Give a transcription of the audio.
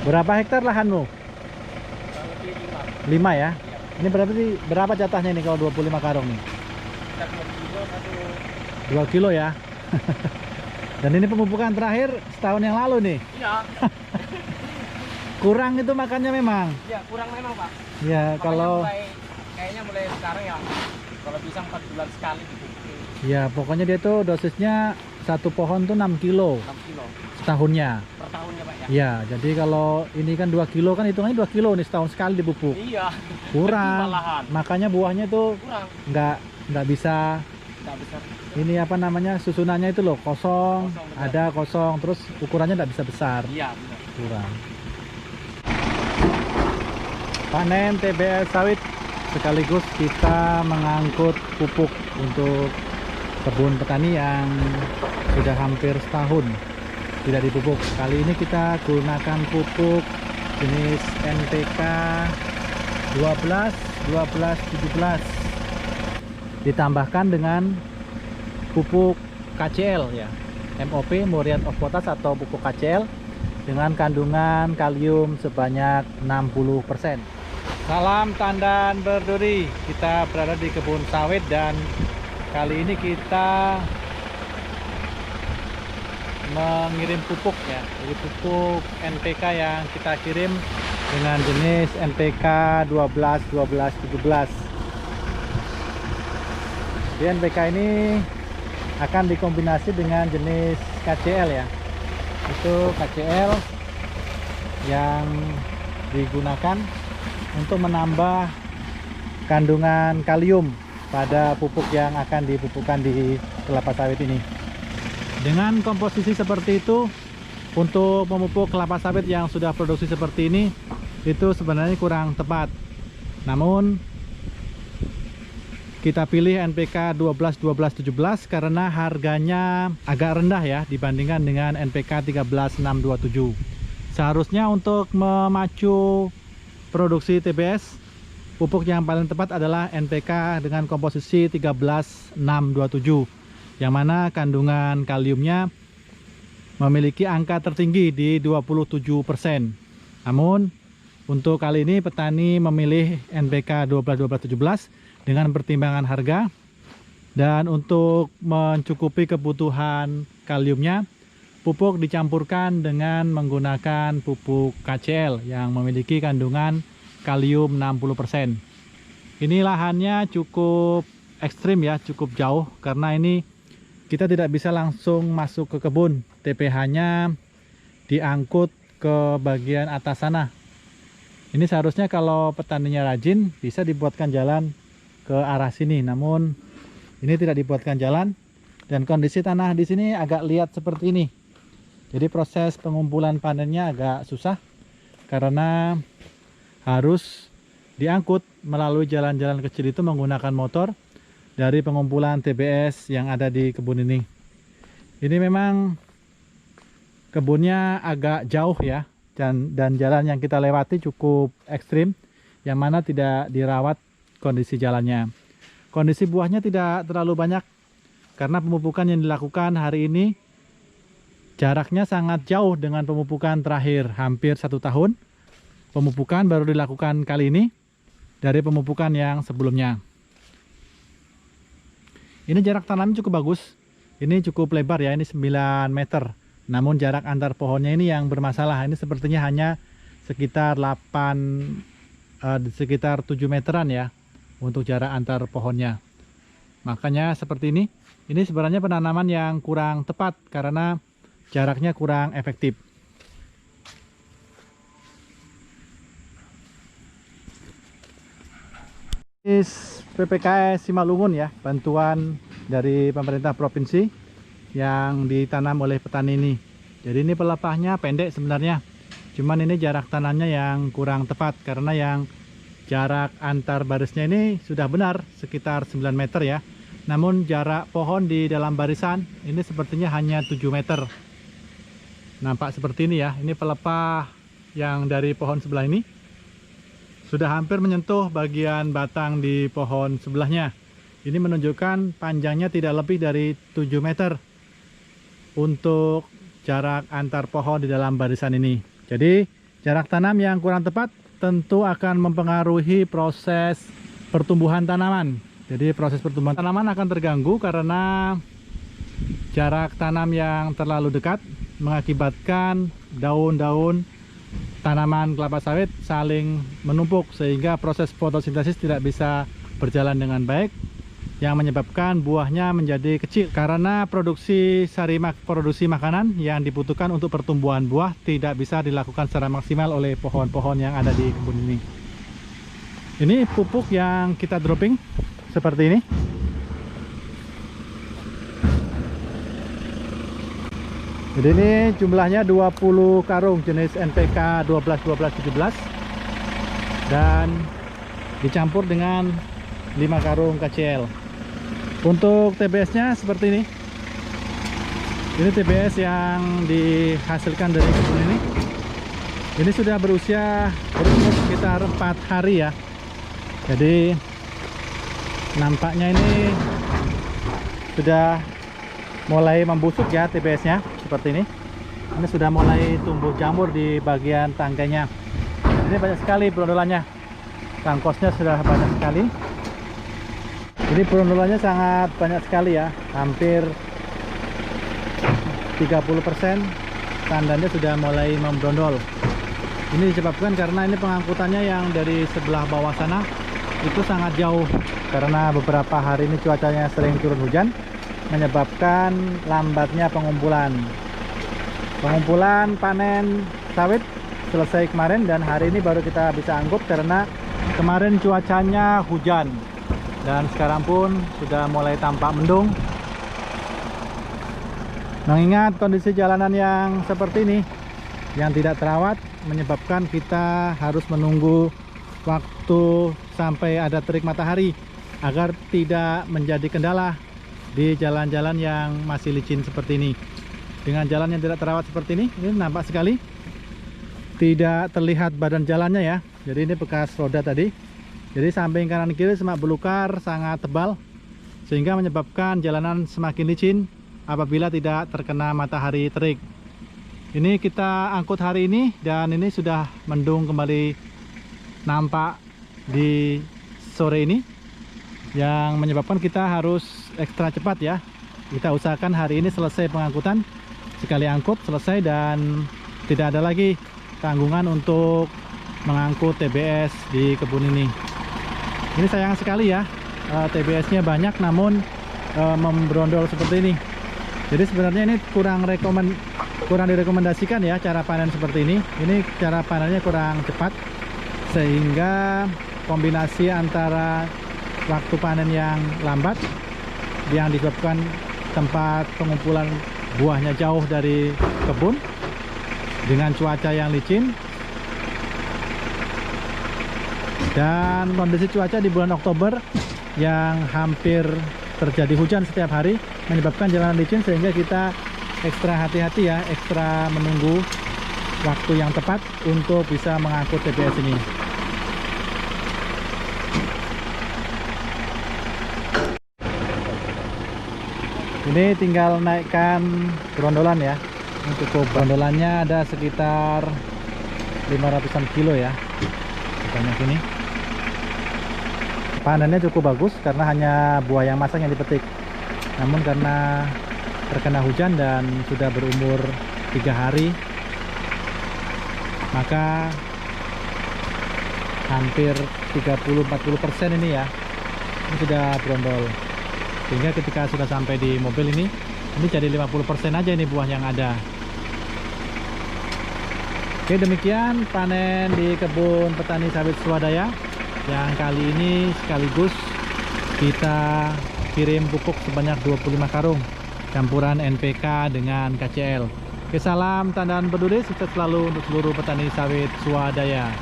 Berapa hektar lahanmu? kurang lebih 5. 5 ya. Iya. Ini berarti berapa jatahnya nih kalau 25 karung nih? Sekitar 2 kilo satu. 2 kilo ya. Dan ini pemupukan terakhir setahun yang lalu nih. Iya. Kurang itu makannya memang. Iya, kurang memang, Pak. Ya Makanya kalau kayaknya mulai sekarang ya, kalau bisa 4 bulan sekali gitu. ya pokoknya dia tuh dosisnya satu pohon tuh 6 kilo 6 kilo setahunnya. per tahunnya, Pak ya. Ya, jadi kalau ini kan 2 kilo kan hitungannya 2 kilo nih setahun sekali dipupuk. Iya. Kurang. Malahan. Makanya buahnya tuh Kurang. nggak bisa Enggak besar. ini apa namanya susunannya itu loh kosong, Kosong, benar. ada kosong terus ukurannya nggak bisa besar. Iya, benar. Kurang. Panen TBS sawit sekaligus kita mengangkut pupuk untuk kebun petani yang sudah hampir setahun tidak dipupuk. Kali ini kita gunakan pupuk jenis NPK 12 12 17 ditambahkan dengan pupuk KCl ya, MOP Muriate of Potash atau pupuk KCl dengan kandungan kalium sebanyak 60%. Salam tandan berduri. Kita berada di kebun sawit dan kali ini kita mengirim pupuk ya. Jadi pupuk NPK yang kita kirim dengan jenis NPK 12 12 17. Di NPK ini akan dikombinasi dengan jenis KCl ya. Itu KCl yang digunakan untuk menambah kandungan kalium pada pupuk yang akan dipupukkan di kelapa sawit ini. Dengan komposisi seperti itu, untuk memupuk kelapa sawit yang sudah produksi seperti ini itu sebenarnya kurang tepat. Namun kita pilih NPK 12 12 17 karena harganya agak rendah ya dibandingkan dengan NPK 13 6 27. Seharusnya untuk memacu produksi TBS, pupuk yang paling tepat adalah NPK dengan komposisi 13 6 27 yang mana kandungan kaliumnya memiliki angka tertinggi di 27%. Namun untuk kali ini petani memilih NPK 12 12 17 dengan pertimbangan harga, dan untuk mencukupi kebutuhan kaliumnya pupuk dicampurkan dengan menggunakan pupuk KCl yang memiliki kandungan kalium 60%. Ini lahannya cukup ekstrim ya, cukup jauh karena ini kita tidak bisa langsung masuk ke kebun. TPH-nya diangkut ke bagian atas sana. Ini seharusnya kalau petaninya rajin bisa dibuatkan jalan ke arah sini, namun ini tidak dibuatkan jalan dan kondisi tanah di sini agak liat seperti ini. Jadi proses pengumpulan panennya agak susah karena harus diangkut melalui jalan-jalan kecil itu menggunakan motor dari pengumpulan TBS yang ada di kebun ini. Ini memang kebunnya agak jauh ya, dan jalan yang kita lewati cukup ekstrim yang mana tidak dirawat kondisi jalannya. Kondisi buahnya tidak terlalu banyak karena pemupukan yang dilakukan hari ini jaraknya sangat jauh dengan pemupukan terakhir, hampir 1 tahun. Pemupukan baru dilakukan kali ini dari pemupukan yang sebelumnya. Ini jarak tanamnya cukup bagus. Ini cukup lebar ya, ini 9 meter. Namun jarak antar pohonnya ini yang bermasalah. Ini sepertinya hanya sekitar 7 meteran ya untuk jarak antar pohonnya. Makanya seperti ini. Ini sebenarnya penanaman yang kurang tepat karena jaraknya kurang efektif. PPKS Simalungun ya, bantuan dari pemerintah provinsi yang ditanam oleh petani ini. Jadi ini pelepahnya pendek sebenarnya, cuman ini jarak tanamnya yang kurang tepat karena yang jarak antar barisnya ini sudah benar sekitar 9 meter ya. Namun jarak pohon di dalam barisan ini sepertinya hanya 7 meter. Nampak seperti ini ya. Ini pelepah yang dari pohon sebelah ini sudah hampir menyentuh bagian batang di pohon sebelahnya. Ini menunjukkan panjangnya tidak lebih dari 7 meter untuk jarak antar pohon di dalam barisan ini. Jadi Jarak tanam yang kurang tepat tentu akan mempengaruhi proses pertumbuhan tanaman. Jadi proses pertumbuhan tanaman akan terganggu karena jarak tanam yang terlalu dekat mengakibatkan daun-daun tanaman kelapa sawit saling menumpuk sehingga proses fotosintesis tidak bisa berjalan dengan baik, yang menyebabkan buahnya menjadi kecil karena produksi makanan yang dibutuhkan untuk pertumbuhan buah tidak bisa dilakukan secara maksimal oleh pohon-pohon yang ada di kebun ini. Ini pupuk yang kita dropping seperti ini. Jadi ini jumlahnya 20 karung jenis NPK 12-12-17 dan dicampur dengan 5 karung KCL. Untuk TBS nya seperti ini. Ini TBS yang dihasilkan dari kebun ini. Ini sudah berumur sekitar 4 hari ya. Jadi nampaknya ini sudah mulai membusuk ya TBS nya seperti ini. Ini sudah mulai tumbuh jamur di bagian tangganya. Ini banyak sekali brondolannya. Tangkosnya sudah banyak sekali. Ini brondolannya sangat banyak sekali ya, hampir 30% tandannya sudah mulai membrondol. Ini disebabkan karena ini pengangkutannya yang dari sebelah bawah sana itu sangat jauh, karena beberapa hari ini cuacanya sering turun hujan menyebabkan lambatnya pengumpulan panen sawit selesai kemarin, dan hari ini baru kita bisa angkut karena kemarin cuacanya hujan. Dan sekarang pun sudah mulai tampak mendung. Mengingat kondisi jalanan yang seperti ini, yang tidak terawat, menyebabkan kita harus menunggu waktu sampai ada terik matahari agar tidak menjadi kendala di jalan-jalan yang masih licin seperti ini. Dengan jalan yang tidak terawat seperti ini nampak sekali tidak terlihat badan jalannya ya. Jadi ini bekas roda tadi. Jadi samping kanan kiri semak belukar sangat tebal sehingga menyebabkan jalanan semakin licin apabila tidak terkena matahari terik. Ini kita angkut hari ini dan ini sudah mendung kembali nampak di sore ini, yang menyebabkan kita harus ekstra cepat ya. Kita usahakan hari ini selesai pengangkutan, sekali angkut selesai dan tidak ada lagi tanggungan untuk mengangkut TBS di kebun ini. Ini sayang sekali ya, TBS-nya banyak namun membrondol seperti ini. Jadi sebenarnya ini kurang direkomendasikan ya cara panen seperti ini. Ini cara panennya kurang cepat sehingga kombinasi antara waktu panen yang lambat yang disebabkan tempat pengumpulan buahnya jauh dari kebun dengan cuaca yang licin, dan kondisi cuaca di bulan Oktober yang hampir terjadi hujan setiap hari menyebabkan jalanan licin, sehingga kita ekstra hati-hati ya, ekstra menunggu waktu yang tepat untuk bisa mengangkut TBS ini. Ini tinggal naikkan brondolan ya. Untuk brondolannya ada sekitar 500-an kilo ya, banyak ini. Panennya cukup bagus karena hanya buah yang matang yang dipetik. Namun karena terkena hujan dan sudah berumur 3 hari, maka hampir 30-40% ini ya, ini sudah brondol. Sehingga ketika sudah sampai di mobil ini jadi 50% aja ini buah yang ada. Oke, demikian panen di kebun petani sawit swadaya yang kali ini sekaligus kita kirim pupuk sebanyak 25 karung campuran NPK dengan KCL. Oke, salam tandan peduli, sukses selalu untuk seluruh petani sawit swadaya.